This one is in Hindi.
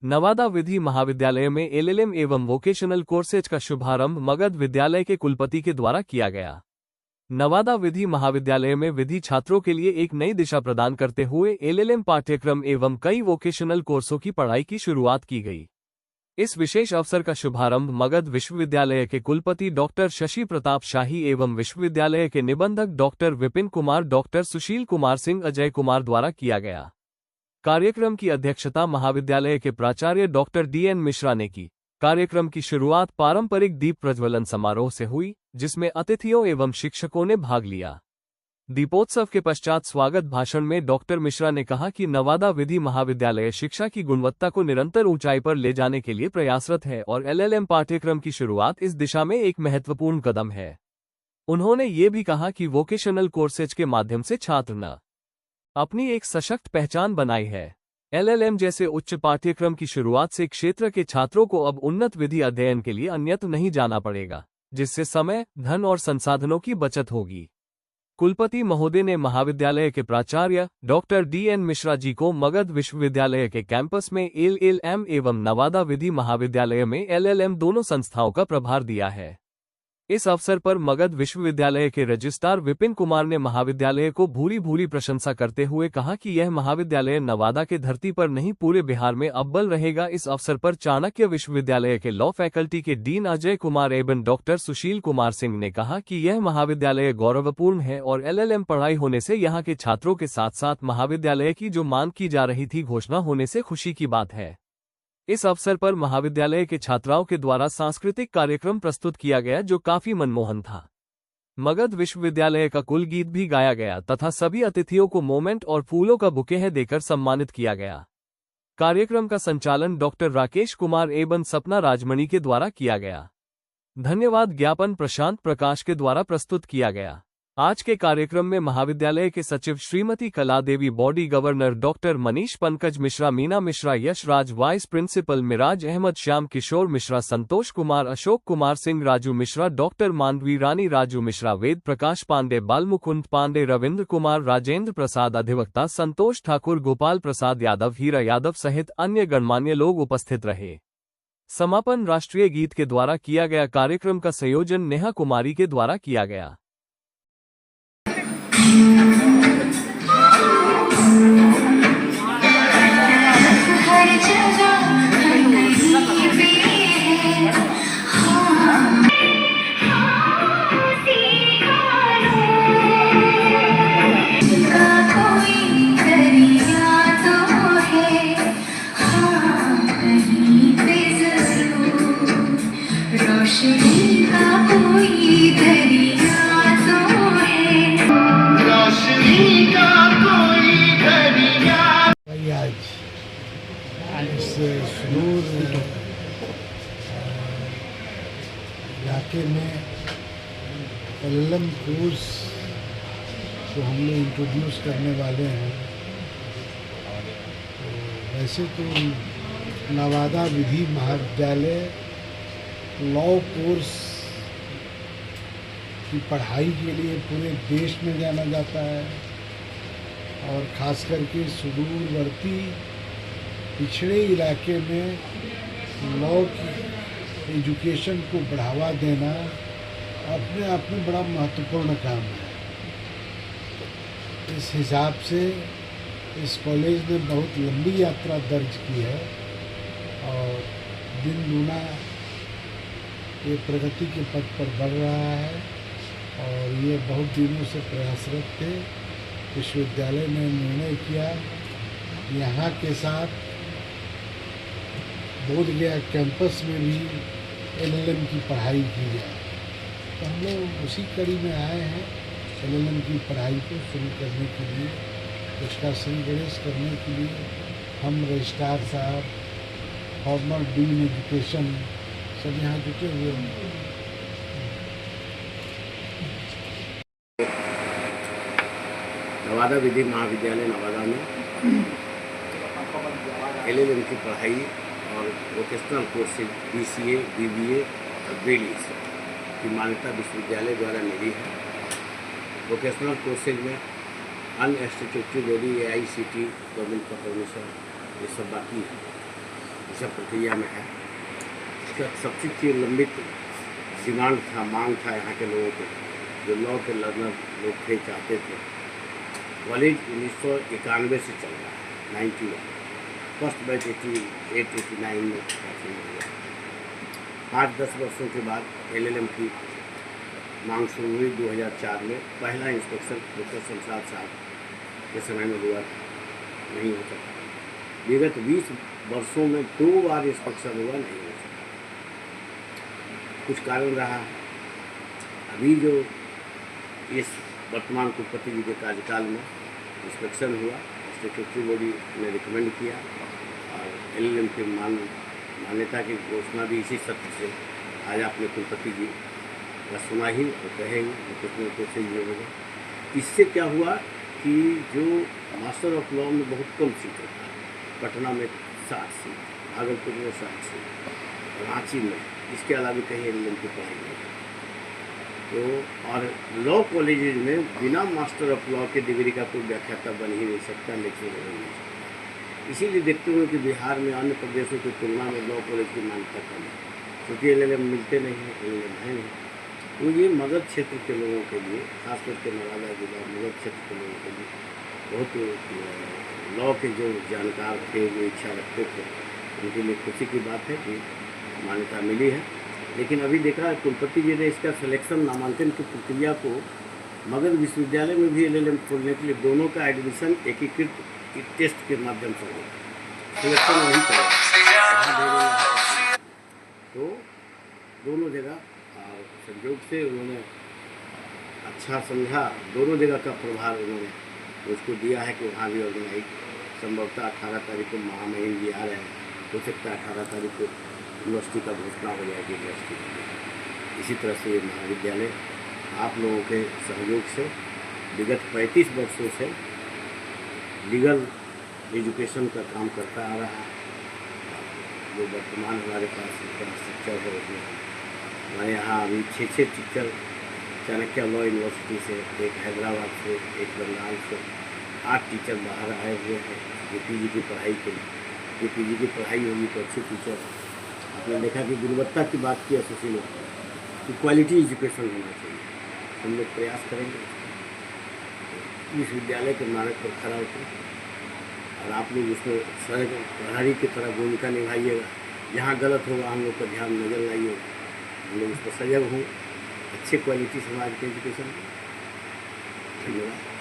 नवादा विधि महाविद्यालय में एलएलएम एवं वोकेशनल कोर्सेज का शुभारंभ मगध विद्यालय के कुलपति के द्वारा किया गया। नवादा विधि महाविद्यालय में विधि छात्रों के लिए एक नई दिशा प्रदान करते हुए एलएलएम पाठ्यक्रम एवं कई वोकेशनल कोर्सों की पढ़ाई की शुरुआत की गई। इस विशेष अवसर का शुभारंभ मगध विश्वविद्यालय के कुलपति डॉक्टर शशि प्रताप शाही एवं विश्वविद्यालय के निबंधक डॉक्टर विपिन कुमार, डॉक्टर सुशील कुमार सिंह, अजय कुमार द्वारा किया गया। कार्यक्रम की अध्यक्षता महाविद्यालय के प्राचार्य डॉक्टर डीएन मिश्रा ने की। कार्यक्रम की शुरुआत पारंपरिक दीप प्रज्वलन समारोह से हुई, जिसमें अतिथियों एवं शिक्षकों ने भाग लिया। दीपोत्सव के पश्चात स्वागत भाषण में डॉक्टर मिश्रा ने कहा कि नवादा विधि महाविद्यालय शिक्षा की गुणवत्ता को निरंतर ऊंचाई पर ले जाने के लिए प्रयासरत है और एलएलएम पाठ्यक्रम की शुरुआत इस दिशा में एक महत्वपूर्ण कदम है। उन्होंने ये भी कहा कि वोकेशनल कोर्सेज के माध्यम से छात्र न अपनी एक सशक्त पहचान बनाई है। एलएलएम जैसे उच्च पाठ्यक्रम की शुरुआत से क्षेत्र के छात्रों को अब उन्नत विधि अध्ययन के लिए अन्यत्र नहीं जाना पड़ेगा, जिससे समय, धन और संसाधनों की बचत होगी। कुलपति महोदय ने महाविद्यालय के प्राचार्य डॉक्टर डीएन मिश्रा जी को मगध विश्वविद्यालय के कैंपस में एलएलएम एवं नवादा विधि महाविद्यालय में एलएलएम दोनों संस्थाओं का प्रभार दिया है। इस अवसर पर मगध विश्वविद्यालय के रजिस्ट्रार विपिन कुमार ने महाविद्यालय को भूरी भूरी प्रशंसा करते हुए कहा कि यह महाविद्यालय नवादा के धरती पर नहीं पूरे बिहार में अव्वल रहेगा। इस अवसर पर चाणक्य विश्वविद्यालय के लॉ फैकल्टी के डीन अजय कुमार एवं डॉक्टर सुशील कुमार सिंह ने कहा कि यह महाविद्यालय गौरवपूर्ण है और एलएलएम पढ़ाई होने से यहाँ के छात्रों के साथ साथ महाविद्यालय की जो मांग की जा रही थी घोषणा होने से खुशी की बात है। इस अवसर पर महाविद्यालय के छात्राओं के द्वारा सांस्कृतिक कार्यक्रम प्रस्तुत किया गया, जो काफी मनमोहन था। मगध विश्वविद्यालय का कुल गीत भी गाया गया तथा सभी अतिथियों को मोमेंट और फूलों का बुके देकर सम्मानित किया गया। कार्यक्रम का संचालन डॉक्टर राकेश कुमार एवं सपना राजमणि के द्वारा किया गया। धन्यवाद ज्ञापन प्रशांत प्रकाश के द्वारा प्रस्तुत किया गया। आज के कार्यक्रम में महाविद्यालय के सचिव Shrimati Kala Devi, body governor doctor Manish, Pankaj Mishra, Meena Mishra, Yash Raj, vice principal Miraj Ahmed, Shyam Kishore Mishra, Santosh Kumar, Ashok Kumar Singh, Raju Mishra, doctor Mandvi Rani, Raju Mishra, Ved Prakash Pandey, Balmukund Pandey, Ravindra Kumar, Rajendra Prasad, अधिवक्ता संतोष ठाकुर, गोपाल प्रसाद यादव, हीरा यादव सहित अन्य गणमान्य लोग उपस्थित रहे। समापन राष्ट्रीय गीत के द्वारा किया गया। कार्यक्रम का संयोजन नेहा कुमारी के द्वारा किया गया। सुदूर इलाके में एलएलएम कोर्स को हम लोग इंट्रोड्यूस करने वाले हैं। तो वैसे तो नवादा विधि महाविद्यालय लॉ कोर्स की पढ़ाई के लिए पूरे देश में जाना जाता है और ख़ास करके सुदूरवर्ती पिछड़े इलाके में लॉ की एजुकेशन को बढ़ावा देना अपने आप में बड़ा महत्वपूर्ण काम है। इस हिसाब से इस कॉलेज ने बहुत लंबी यात्रा दर्ज की है और दिन दूना ये प्रगति के पथ पर बढ़ रहा है और ये बहुत दिनों से प्रयासरत थे। विश्वविद्यालय ने निर्णय किया यहाँ के साथ बोधगया कैंपस में भी एलएलएम की पढ़ाई की जाए। तो हम लोग उसी कड़ी में आए हैं एलएलएम की पढ़ाई को शुरू करने के लिए, उसका श्रीगणेश करने के लिए हम रजिस्ट्रार साहब, फॉर्मर डीन एजुकेशन सब यहाँ जुटे हुए हैं। नवादा विधि महाविद्यालय नवादा में एलएलएम की पढ़ाई और वोकेशनल कोर्सेज बीसीए, बीबीए और बीडीएस की मान्यता विश्वविद्यालय द्वारा मिली है। वोकेशनल कोर्सेज में अन्य स्टैट्यूटरी बॉडी AICTE गवर्नमेंट का परमिशन ये सब बाकी है। सब प्रक्रिया में है। इसका सबसे चीज लंबित डिमांड था, मांग था यहाँ के लोगों को, जो लॉ के लर्नर लोग थे, चाहते थे। कॉलेज 1991 से चल रहा है, 91, फर्स्ट बैच 88-89 में काफी हो गया। 5-10 वर्षों के बाद LLM की मांग शुरू हुई 2004 में। पहला इंस्पेक्शन डॉक्टर शमशाद साहब के समय में हुआ था, नहीं हो सका। विगत 20 वर्षों में 2 बार इंस्पेक्शन हुआ, नहीं हो सका। कुछ कारण रहा। अभी जो इस वर्तमान कुलपति जी के कार्यकाल में इंस्पेक्शन हुआ, स्टेटूटरी बॉडी ने रिकमेंड किया और LLM के मान्यता की घोषणा भी इसी सत्र से आज आपने कुलपति जी का सुना ही और कहेंगे कुछ न कुछ ये होगा। इससे क्या हुआ कि जो मास्टर ऑफ लॉ में बहुत कम सीटें था, पटना में 60 सीट, भागलपुर में 60 सीट, रांची में, इसके अलावा कहीं LLM की पढ़ाई नहीं। तो और लॉ कॉलेज में बिना मास्टर ऑफ लॉ के डिग्री का कोई व्याख्याता बन ही नहीं सकता, लेक्चरर हो नहीं सकता। इसीलिए देखते हुए कि बिहार में अन्य प्रदेशों की तुलना में लॉ कॉलेज की मान्यता कम है, क्योंकि LLM मिलते नहीं हैं, LLM है नहीं। तो ये मगध क्षेत्र के लोगों के लिए, खास करके नवादा जिला मगध क्षेत्र के लोगों के लिए बहुत लॉ के जो जानकार थे, जो इच्छा रखते थे, उनके लिए खुशी की बात है कि मान्यता मिली है। लेकिन अभी देखा कुलपति जी ने इसका सिलेक्शन, नामांकन की प्रक्रिया को मगध विश्वविद्यालय में भी LLM खोलने के लिए दोनों का एडमिशन एकीकृत टेस्ट के माध्यम से होगा, सिलेक्शन वही करेगा। तो दोनों जगह संयोग से उन्होंने अच्छा समझा, दोनों जगह का प्रभार उन्होंने उसको दिया है कि वहाँ भी ऑर्गेनाइज संभवतः 18 तारीख को महामहिम जी आ रहे हैं, हो सकता है 18 तारीख को यूनिवर्सिटी का घोषणा हो जाएगी यूनिवर्सिटी। इसी तरह से ये महाविद्यालय आप लोगों के सहयोग से विगत 35 वर्षों से लीगल एजुकेशन का काम करता आ रहा है। जो वर्तमान हमारे पास इंफ्रास्ट्रक्चर है, उसमें हमारे यहाँ अभी 6 टीचर चाणक्य लॉ यूनिवर्सिटी से, एक हैदराबाद से, एक बंगाल से, 8 टीचर बाहर आए हुए हैं जो PG की पढ़ाई के लिए। जो PG की पढ़ाई होगी तो अच्छे टीचर, आपने देखा कि गुणवत्ता की बात की एसोसी ने कि क्वालिटी एजुकेशन होना चाहिए। हम लोग प्रयास करेंगे विश्वविद्यालय के मानक पर खड़ा होकर, और आप लोग उसमें सड़क प्रहरी की तरह भूमिका निभाइएगा। जहाँ गलत होगा हम लोग का ध्यान नजर लाइएगा, हम लोग उस पर सजग हों, अच्छे क्वालिटी समाज के एजुकेशन। धन्यवाद।